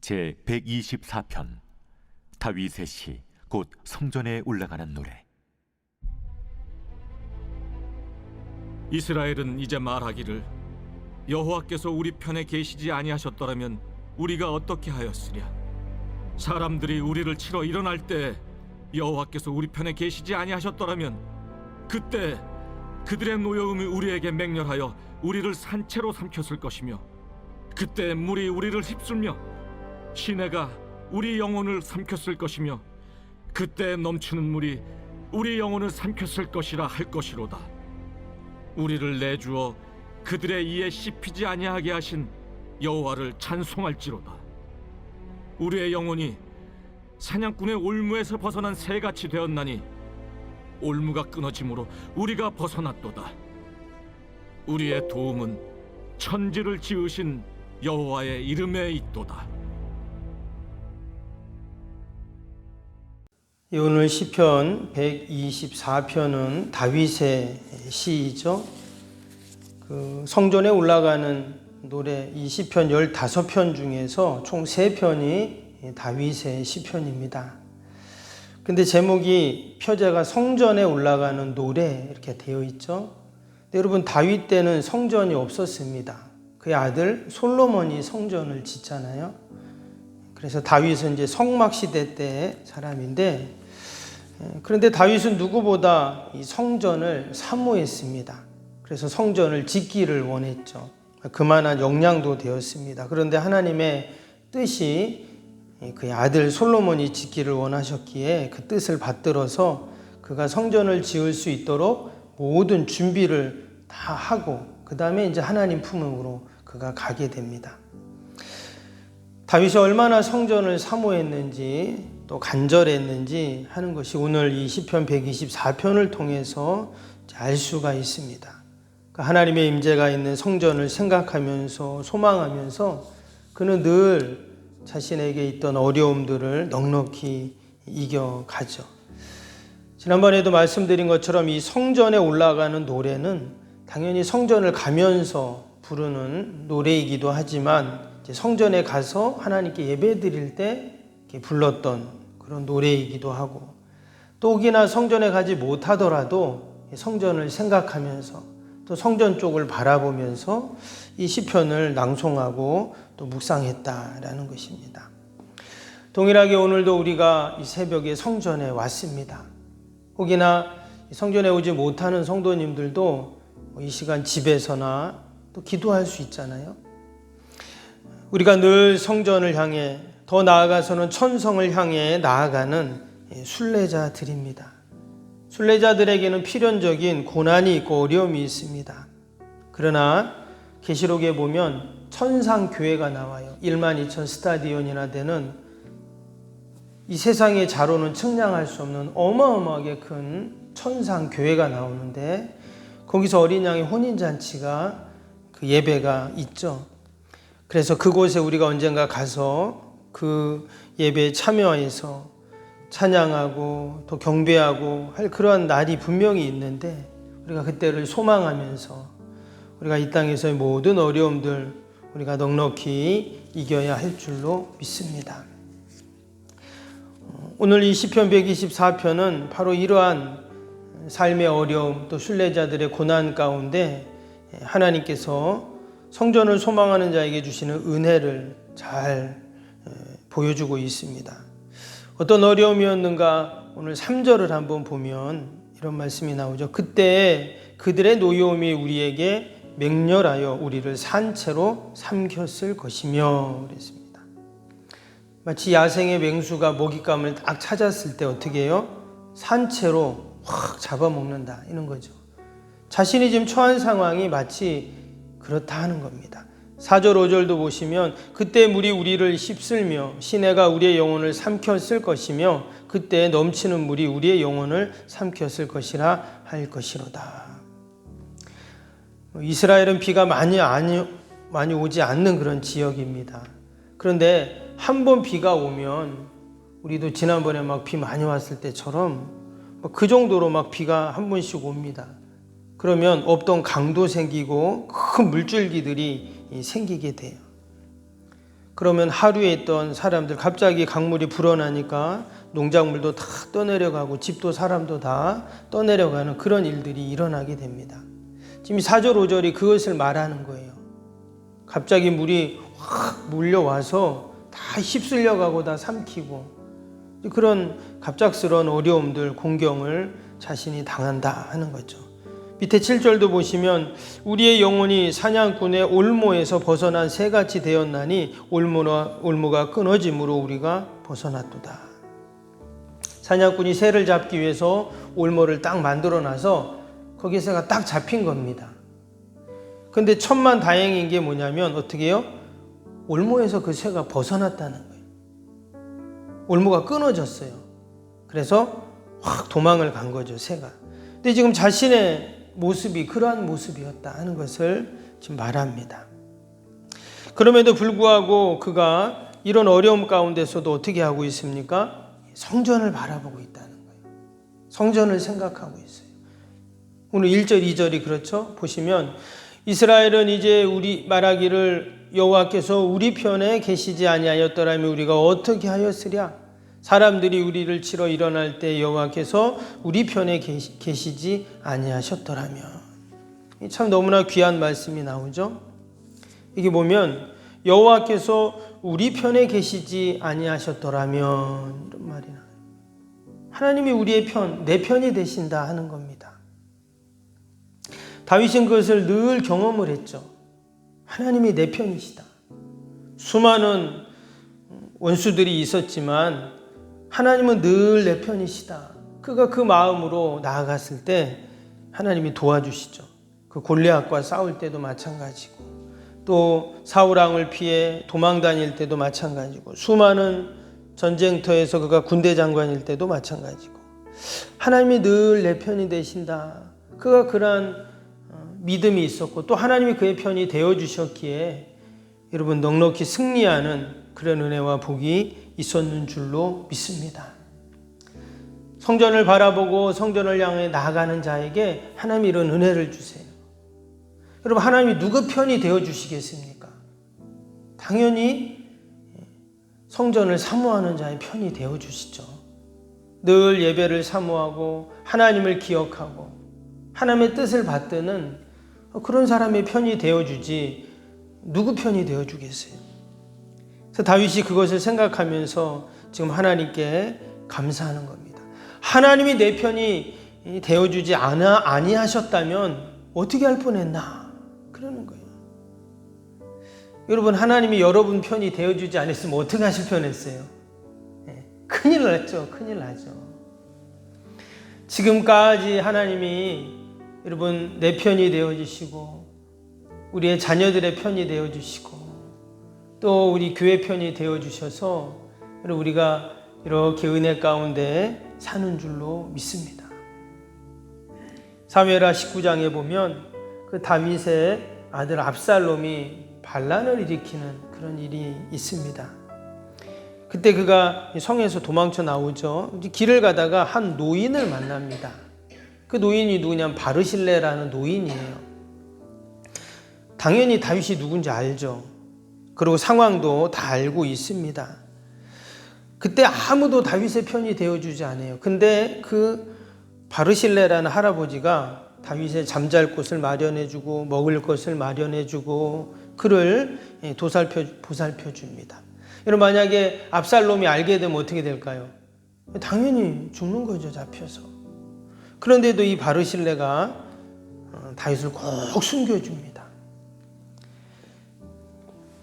제 124편 다윗의 시 곧 성전에 올라가는 노래. 이스라엘은 이제 말하기를 여호와께서 우리 편에 계시지 아니하셨더라면 우리가 어떻게 하였으랴. 사람들이 우리를 치러 일어날 때 여호와께서 우리 편에 계시지 아니하셨더라면 그때 그들의 노여움이 우리에게 맹렬하여 우리를 산채로 삼켰을 것이며 그때 물이 우리를 휩쓸며 시내가 우리 영혼을 삼켰을 것이며 그때 넘치는 물이 우리 영혼을 삼켰을 것이라 할 것이로다. 우리를 내주어 그들의 이에 씹히지 아니하게 하신 여호와를 찬송할지로다. 우리의 영혼이 사냥꾼의 올무에서 벗어난 새같이 되었나니 올무가 끊어짐으로 우리가 벗어났도다. 우리의 도움은 천지를 지으신 여호와의 이름에 있도다. 오늘 시편 124편은 다윗의 시이죠. 성전에 올라가는 노래, 이 시편 15편 중에서 총 3편이 다윗의 시편입니다. 근데 제목이 표제가 성전에 올라가는 노래 이렇게 되어 있죠. 근데 여러분, 다윗 때는 성전이 없었습니다. 그의 아들 솔로몬이 성전을 짓잖아요. 그래서 다윗은 이제 성막 시대 때 사람인데, 그런데 다윗은 누구보다 이 성전을 사모했습니다. 그래서 성전을 짓기를 원했죠. 그만한 역량도 되었습니다. 그런데 하나님의 뜻이 그의 아들 솔로몬이 짓기를 원하셨기에 그 뜻을 받들어서 그가 성전을 지을 수 있도록 모든 준비를 다 하고 그 다음에 이제 하나님 품으로 그가 가게 됩니다. 다윗이 얼마나 성전을 사모했는지 또 간절했는지 하는 것이 오늘 이 시편 124편을 통해서 알 수가 있습니다. 하나님의 임재가 있는 성전을 생각하면서 소망하면서 그는 늘 자신에게 있던 어려움들을 넉넉히 이겨가죠. 지난번에도 말씀드린 것처럼 이 성전에 올라가는 노래는 당연히 성전을 가면서 부르는 노래이기도 하지만 성전에 가서 하나님께 예배드릴 때 불렀던 그런 노래이기도 하고, 또 혹이나 성전에 가지 못하더라도 성전을 생각하면서 또 성전 쪽을 바라보면서 이 시편을 낭송하고 또 묵상했다라는 것입니다. 동일하게 오늘도 우리가 이 새벽에 성전에 왔습니다. 혹이나 성전에 오지 못하는 성도님들도 이 시간 집에서나 또 기도할 수 있잖아요. 우리가 늘 성전을 향해, 더 나아가서는 천성을 향해 나아가는 순례자들입니다. 순례자들에게는 필연적인 고난이 있고 어려움이 있습니다. 그러나 계시록에 보면 천상교회가 나와요. 12,000 스타디온이나 되는 이 세상의 자로는 측량할 수 없는 어마어마하게 큰 천상교회가 나오는데, 거기서 어린 양의 혼인잔치가 그 예배가 있죠. 그래서 그곳에 우리가 언젠가 가서 그 예배에 참여해서 찬양하고 또 경배하고 할 그러한 날이 분명히 있는데, 우리가 그때를 소망하면서 우리가 이 땅에서의 모든 어려움들 우리가 넉넉히 이겨야 할 줄로 믿습니다. 오늘 이 시편 124편은 바로 이러한 삶의 어려움 또 순례자들의 고난 가운데 하나님께서 성전을 소망하는 자에게 주시는 은혜를 잘 보여주고 있습니다. 어떤 어려움이었는가, 오늘 3절을 한번 보면 이런 말씀이 나오죠. 그때 그들의 노여움이 우리에게 맹렬하여 우리를 산채로 삼켰을 것이며 그랬습니다. 마치 야생의 맹수가 먹잇감을 딱 찾았을 때 어떻게 해요? 산채로 확 잡아먹는다, 이런 거죠. 자신이 지금 처한 상황이 마치 그렇다 하는 겁니다. 4절 5절도 보시면 그때 물이 우리를 휩쓸며 시내가 우리의 영혼을 삼켰을 것이며 그때 넘치는 물이 우리의 영혼을 삼켰을 것이라 할 것이로다. 이스라엘은 비가 많이 오지 않는 그런 지역입니다. 그런데 한 번 비가 오면 우리도 지난번에 막 비 많이 왔을 때처럼 그 정도로 막 비가 한 번씩 옵니다. 그러면 없던 강도 생기고 큰 물줄기들이 생기게 돼요. 그러면 하루에 있던 사람들 갑자기 강물이 불어나니까 농작물도 다 떠내려가고 집도 사람도 다 떠내려가는 그런 일들이 일어나게 됩니다. 지금 4절 5절이 그것을 말하는 거예요. 갑자기 물이 확 몰려와서 다 휩쓸려가고 다 삼키고 그런 갑작스러운 어려움들, 공경을 자신이 당한다 하는 거죠. 밑에 7절도 보시면 우리의 영혼이 사냥꾼의 올무에서 벗어난 새같이 되었나니 올무가 끊어짐으로 우리가 벗어났도다. 사냥꾼이 새를 잡기 위해서 올무를 딱 만들어놔서 거기에 새가 딱 잡힌 겁니다. 근데 천만 다행인 게 뭐냐면 어떻게 해요? 올무에서 그 새가 벗어났다는 거예요. 올무가 끊어졌어요. 그래서 확 도망을 간 거죠, 새가. 근데 지금 자신의 모습이 그러한 모습이었다 하는 것을 지금 말합니다. 그럼에도 불구하고 그가 이런 어려움 가운데서도 어떻게 하고 있습니까? 성전을 바라보고 있다는 거예요. 성전을 생각하고 있어요. 오늘 1절, 2절이 그렇죠? 보시면 이스라엘은 이제 우리 말하기를 여호와께서 우리 편에 계시지 아니하였더라면 우리가 어떻게 하였으랴? 사람들이 우리를 치러 일어날 때 여호와께서 우리 편에 계시지 아니하셨더라면. 참 너무나 귀한 말씀이 나오죠. 이게 보면 여호와께서 우리 편에 계시지 아니하셨더라면 이런 말이 나와요. 하나님이 우리의 편, 내 편이 되신다 하는 겁니다. 다윗은 그것을 늘 경험을 했죠. 하나님이 내 편이시다. 수많은 원수들이 있었지만 하나님은 늘 내 편이시다. 그가 그 마음으로 나아갔을 때 하나님이 도와주시죠. 그 골리앗과 싸울 때도 마찬가지고 또 사울 왕을 피해 도망 다닐 때도 마찬가지고 수많은 전쟁터에서 그가 군대 장관일 때도 마찬가지고 하나님이 늘 내 편이 되신다. 그가 그러한 믿음이 있었고 또 하나님이 그의 편이 되어주셨기에 여러분 넉넉히 승리하는 그런 은혜와 복이 있었는 줄로 믿습니다. 성전을 바라보고 성전을 향해 나아가는 자에게 하나님이 이런 은혜를 주세요. 여러분 하나님이 누구 편이 되어주시겠습니까? 당연히 성전을 사모하는 자의 편이 되어주시죠. 늘 예배를 사모하고 하나님을 기억하고 하나님의 뜻을 받드는 그런 사람의 편이 되어주지 누구 편이 되어주겠어요? 그래서 다윗이 그것을 생각하면서 지금 하나님께 감사하는 겁니다. 하나님이 내 편이 되어주지 아니하셨다면 어떻게 할 뻔했나 그러는 거예요. 여러분 하나님이 여러분 편이 되어주지 않았으면 어떻게 하실 뻔했어요? 큰일 났죠. 큰일 나죠. 지금까지 하나님이 여러분 내 편이 되어주시고 우리의 자녀들의 편이 되어주시고 또 우리 교회 편이 되어주셔서 우리가 이렇게 은혜 가운데 사는 줄로 믿습니다. 사무엘하 19장에 보면 그 다윗의 아들 압살롬이 반란을 일으키는 그런 일이 있습니다. 그때 그가 성에서 도망쳐 나오죠. 길을 가다가 한 노인을 만납니다. 그 노인이 누구냐면 바르실레라는 노인이에요. 당연히 다윗이 누군지 알죠. 그리고 상황도 다 알고 있습니다. 그때 아무도 다윗의 편이 되어주지 않아요. 근데 그 바르실레라는 할아버지가 다윗의 잠잘 곳을 마련해주고 먹을 것을 마련해주고 그를 보살펴 줍니다. 여러분 만약에 압살롬이 알게 되면 어떻게 될까요? 당연히 죽는 거죠, 잡혀서. 그런데도 이 바르실레가 다윗을 꼭 숨겨줍니다.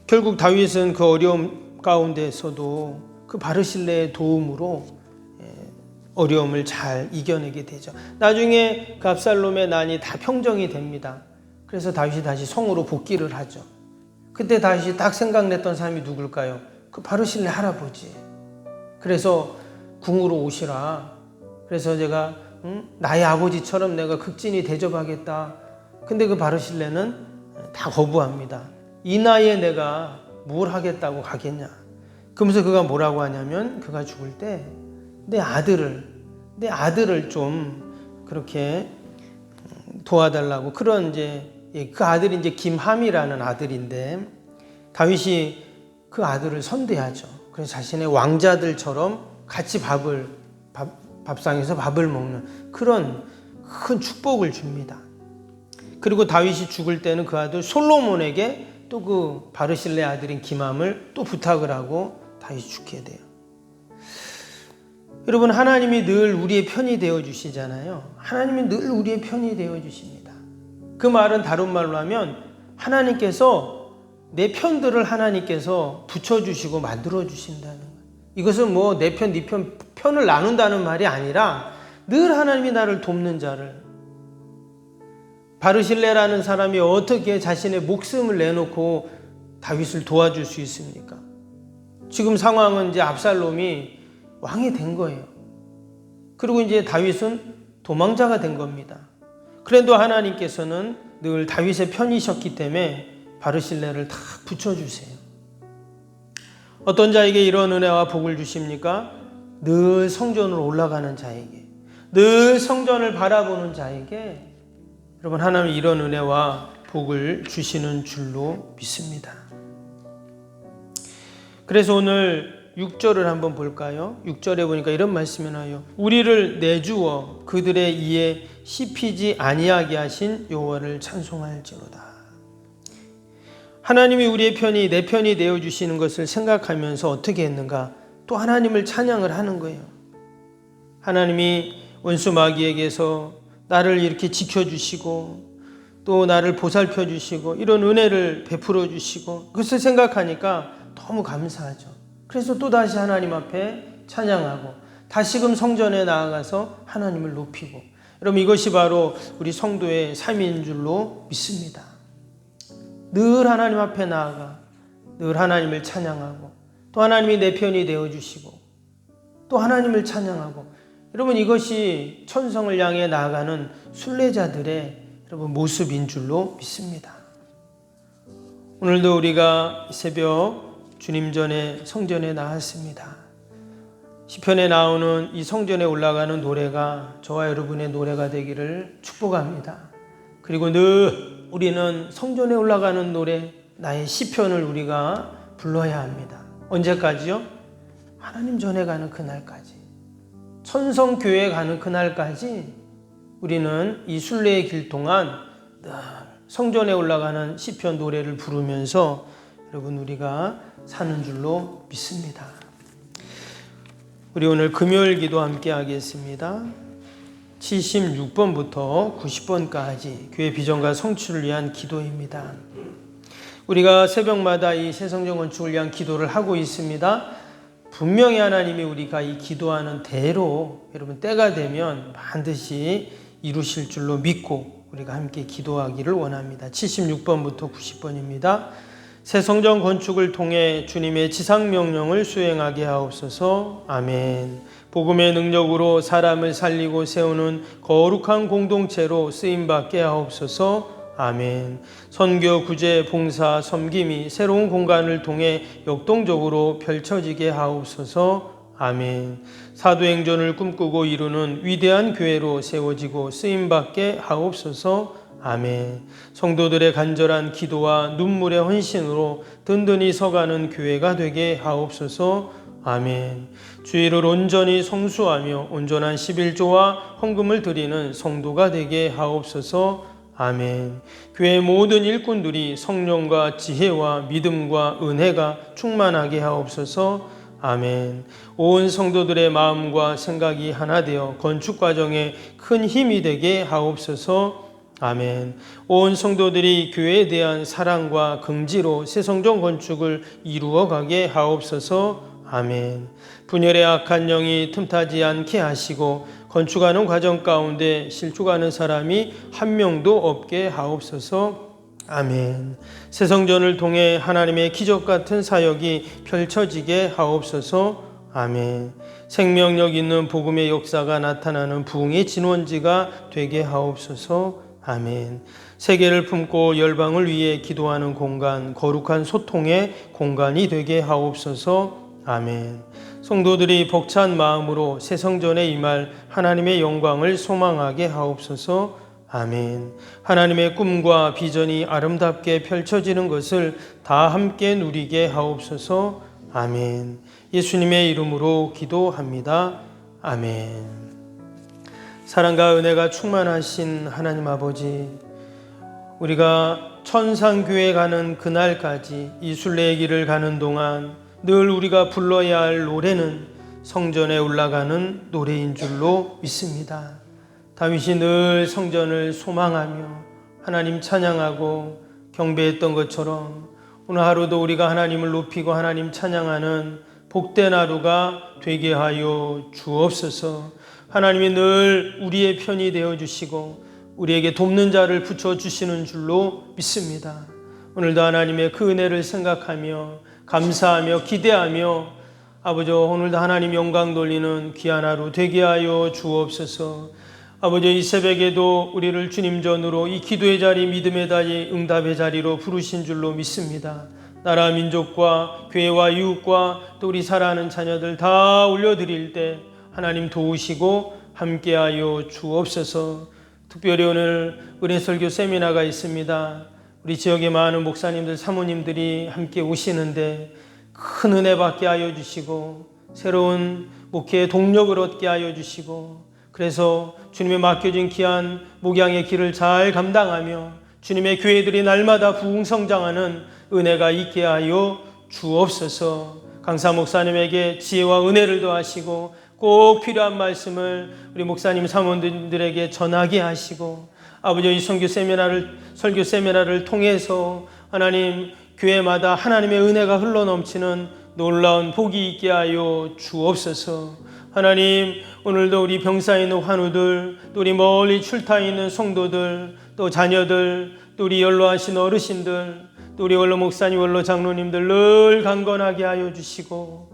결국 다윗은 그 어려움 가운데서도 그 바르실레의 도움으로 어려움을 잘 이겨내게 되죠. 나중에 그 압살롬의 난이 다 평정이 됩니다. 그래서 다윗이 다시 성으로 복귀를 하죠. 그때 다윗이 딱 생각냈던 사람이 누굴까요? 그 바르실레 할아버지. 그래서 궁으로 오시라. 그래서 제가 나의 아버지처럼 내가 극진히 대접하겠다. 근데 그 바르실레는 다 거부합니다. 이 나이에 내가 뭘 하겠다고 가겠냐. 그러면서 그가 뭐라고 하냐면 그가 죽을 때 내 아들을 좀 그렇게 도와달라고 그런 이제 그 아들이 이제 김함이라는 아들인데 다윗이 그 아들을 선대하죠. 그래서 자신의 왕자들처럼 같이 밥상에서 밥을 먹는 그런 큰 축복을 줍니다. 그리고 다윗이 죽을 때는 그 아들 솔로몬에게 또 그 바르실레 아들인 기맘을 또 부탁을 하고 다윗이 죽게 돼요. 여러분, 하나님이 늘 우리의 편이 되어 주시잖아요. 하나님이 늘 우리의 편이 되어 주십니다. 그 말은 다른 말로 하면 하나님께서 내 편들을 하나님께서 붙여주시고 만들어주신다는 거예요. 이것은 뭐 내 편, 네 편, 편을 나눈다는 말이 아니라 늘 하나님이 나를 돕는 자를. 바르실레라는 사람이 어떻게 자신의 목숨을 내놓고 다윗을 도와줄 수 있습니까? 지금 상황은 이제 압살롬이 왕이 된 거예요. 그리고 이제 다윗은 도망자가 된 겁니다. 그래도 하나님께서는 늘 다윗의 편이셨기 때문에 바르실레를 다 붙여주세요. 어떤 자에게 이런 은혜와 복을 주십니까? 늘 성전으로 올라가는 자에게, 늘 성전을 바라보는 자에게 여러분, 하나님이 이런 은혜와 복을 주시는 줄로 믿습니다. 그래서 오늘 6절을 한번 볼까요? 6절에 보니까 이런 말씀이 나와요. 우리를 내주어 그들의 이에 씹히지 아니하게 하신 여호와를 찬송할지로다. 하나님이 우리의 편이 내 편이 되어주시는 것을 생각하면서 어떻게 했는가? 또 하나님을 찬양을 하는 거예요. 하나님이 원수 마귀에게서 나를 이렇게 지켜주시고 또 나를 보살펴 주시고 이런 은혜를 베풀어 주시고 그것을 생각하니까 너무 감사하죠. 그래서 또다시 하나님 앞에 찬양하고 다시금 성전에 나아가서 하나님을 높이고, 여러분 이것이 바로 우리 성도의 삶인 줄로 믿습니다. 늘 하나님 앞에 나아가 늘 하나님을 찬양하고 또 하나님이 내 편이 되어주시고 또 하나님을 찬양하고, 여러분 이것이 천성을 향해 나아가는 순례자들의 여러분 모습인 줄로 믿습니다. 오늘도 우리가 새벽 주님 전에 성전에 나왔습니다. 시편에 나오는 이 성전에 올라가는 노래가 저와 여러분의 노래가 되기를 축복합니다. 그리고 늘 우리는 성전에 올라가는 노래, 나의 시편을 우리가 불러야 합니다. 언제까지요? 하나님 전에 가는 그날까지, 천성교회에 가는 그날까지 우리는 이 순례의 길 동안 늘 성전에 올라가는 시편 노래를 부르면서 여러분 우리가 사는 줄로 믿습니다. 우리 오늘 금요일 기도 함께 하겠습니다. 76번부터 90번까지 교회 비전과 성취를 위한 기도입니다. 우리가 새벽마다 이 새성전 건축을 위한 기도를 하고 있습니다. 분명히 하나님이 우리가 이 기도하는 대로 여러분 때가 되면 반드시 이루실 줄로 믿고 우리가 함께 기도하기를 원합니다. 76번부터 90번입니다. 새 성전 건축을 통해 주님의 지상명령을 수행하게 하옵소서. 아멘. 복음의 능력으로 사람을 살리고 세우는 거룩한 공동체로 쓰임받게 하옵소서. 아멘. 선교, 구제, 봉사, 섬김이 새로운 공간을 통해 역동적으로 펼쳐지게 하옵소서. 아멘. 사도행전을 꿈꾸고 이루는 위대한 교회로 세워지고 쓰임받게 하옵소서. 아멘. 성도들의 간절한 기도와 눈물의 헌신으로 든든히 서가는 교회가 되게 하옵소서. 아멘. 주의를 온전히 성수하며 온전한 11조와 헌금을 드리는 성도가 되게 하옵소서. 아멘. 교회 모든 일꾼들이 성령과 지혜와 믿음과 은혜가 충만하게 하옵소서. 아멘. 온 성도들의 마음과 생각이 하나 되어 건축 과정에 큰 힘이 되게 하옵소서. 아멘. 온 성도들이 교회에 대한 사랑과 긍지로 새성전 건축을 이루어가게 하옵소서. 아멘. 분열의 악한 영이 틈타지 않게 하시고 건축하는 과정 가운데 실족하는 사람이 한 명도 없게 하옵소서. 아멘. 새성전을 통해 하나님의 기적 같은 사역이 펼쳐지게 하옵소서. 아멘. 생명력 있는 복음의 역사가 나타나는 부흥의 진원지가 되게 하옵소서. 아멘. 세계를 품고 열방을 위해 기도하는 공간, 거룩한 소통의 공간이 되게 하옵소서. 아멘. 성도들이 벅찬 마음으로 새 성전에 임할 하나님의 영광을 소망하게 하옵소서. 아멘. 하나님의 꿈과 비전이 아름답게 펼쳐지는 것을 다 함께 누리게 하옵소서. 아멘. 예수님의 이름으로 기도합니다. 아멘. 사랑과 은혜가 충만하신 하나님 아버지, 우리가 천상교회 가는 그날까지 이 순례의 길을 가는 동안 늘 우리가 불러야 할 노래는 성전에 올라가는 노래인 줄로 믿습니다. 다윗이 늘 성전을 소망하며 하나님 찬양하고 경배했던 것처럼 오늘 하루도 우리가 하나님을 높이고 하나님 찬양하는 복된 하루가 되게 하여 주옵소서. 하나님이 늘 우리의 편이 되어주시고 우리에게 돕는 자를 붙여주시는 줄로 믿습니다. 오늘도 하나님의 그 은혜를 생각하며 감사하며 기대하며 아버지, 오늘도 하나님 영광 돌리는 귀한 하루 되게 하여 주옵소서. 아버지, 이 새벽에도 우리를 주님 전으로 이 기도의 자리, 믿음의 자리, 응답의 자리로 부르신 줄로 믿습니다. 나라 민족과 교회와 이웃과 또 우리 사랑하는 자녀들 다 올려드릴 때 하나님 도우시고 함께하여 주옵소서. 특별히 오늘 은혜설교 세미나가 있습니다. 우리 지역의 많은 목사님들, 사모님들이 함께 오시는데 큰 은혜 받게 하여 주시고 새로운 목회의 동력을 얻게 하여 주시고, 그래서 주님의 맡겨진 귀한 목양의 길을 잘 감당하며 주님의 교회들이 날마다 부흥성장하는 은혜가 있게 하여 주옵소서. 강사 목사님에게 지혜와 은혜를 더하시고 꼭 필요한 말씀을 우리 목사님 사모님들에게 전하게 하시고, 아버지, 이 설교 세미나를 통해서 하나님 교회마다 하나님의 은혜가 흘러넘치는 놀라운 복이 있게 하여 주옵소서. 하나님, 오늘도 우리 병사에 있는 환우들, 또 우리 멀리 출타에 있는 성도들, 또 자녀들, 또 우리 연로하신 어르신들, 또 우리 원로 목사님, 원로 장로님들 늘 강건하게 하여 주시고,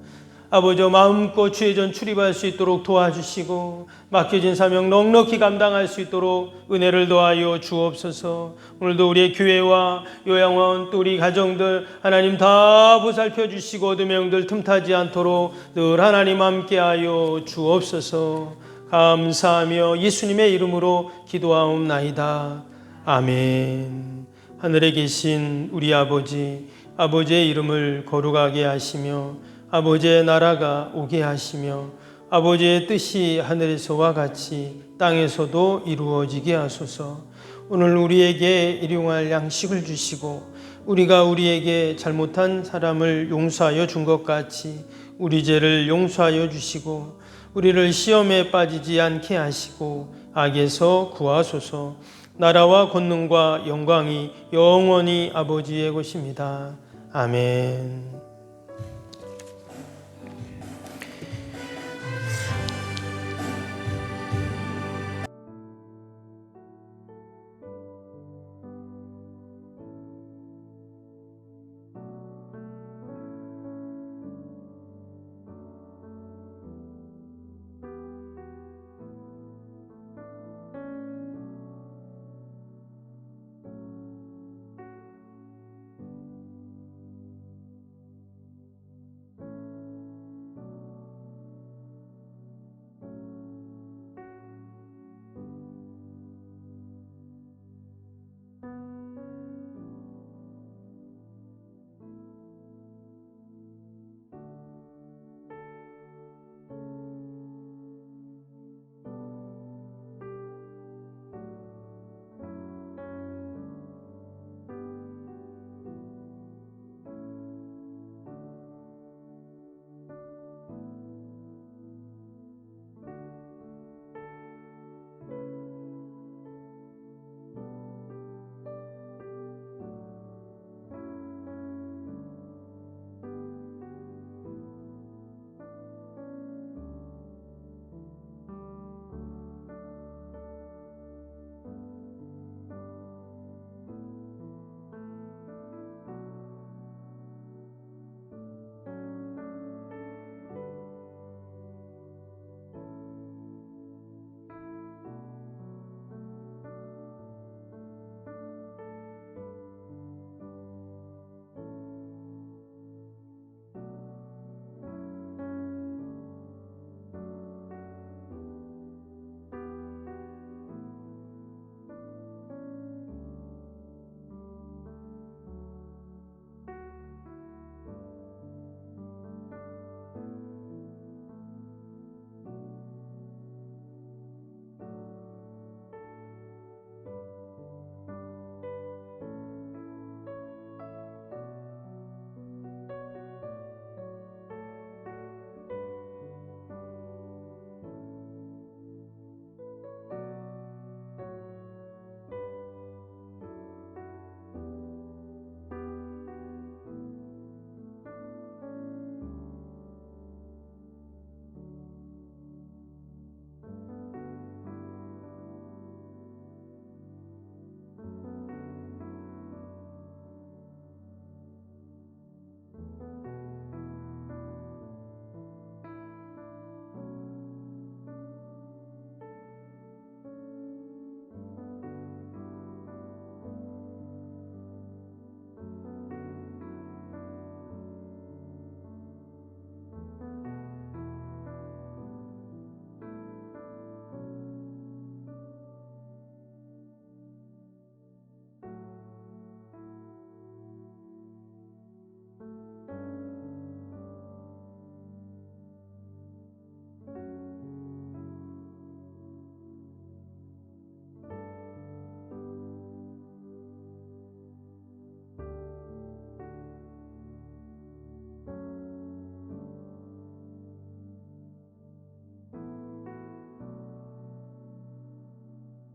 아버지, 마음껏 주의 전 출입할 수 있도록 도와주시고 맡겨진 사명 넉넉히 감당할 수 있도록 은혜를 더하여 주옵소서. 오늘도 우리의 교회와 요양원 또 우리 가정들 하나님 다 보살펴 주시고 어둠의 영들 틈타지 않도록 늘 하나님 함께하여 주옵소서. 감사하며 예수님의 이름으로 기도하옵나이다. 아멘. 하늘에 계신 우리 아버지, 아버지의 이름을 거룩하게 하시며 아버지의 나라가 오게 하시며 아버지의 뜻이 하늘에서와 같이 땅에서도 이루어지게 하소서. 오늘 우리에게 일용할 양식을 주시고 우리가 우리에게 잘못한 사람을 용서하여 준 것 같이 우리 죄를 용서하여 주시고 우리를 시험에 빠지지 않게 하시고 악에서 구하소서. 나라와 권능과 영광이 영원히 아버지의 것입니다. 아멘.